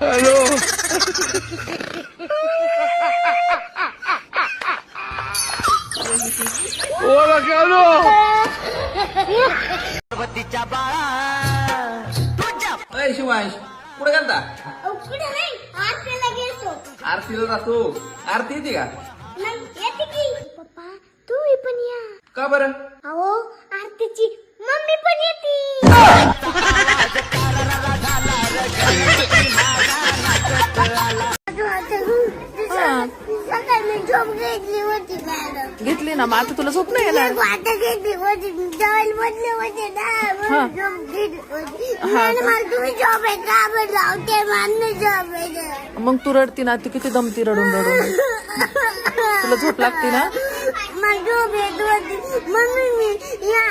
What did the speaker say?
Hello ओला कानो अय शिवांश कुठे गेलता? कुठे नाही आरतीला गेलो. आरतीला जातो. आरती येते का? नाही येते की. पप्पा तुम्ही पण या. का बरं? अहो आरतीची मम्मी पण येते. सकाळी झोप घेतली होती मॅडम. घेतली ना, मग आता तुला झोप नाही येणार. आता घेतली होती जेवायला बसले होते ना म्हणून झोप घेतली होती. मला तुम्ही झोप आहे का बरं लावते मान्य झोप आहे. मग तू रडती ना, ती किती दमती रडून रडून. तुला झोप लागते ना. मला झोप येत होती म्हणून मी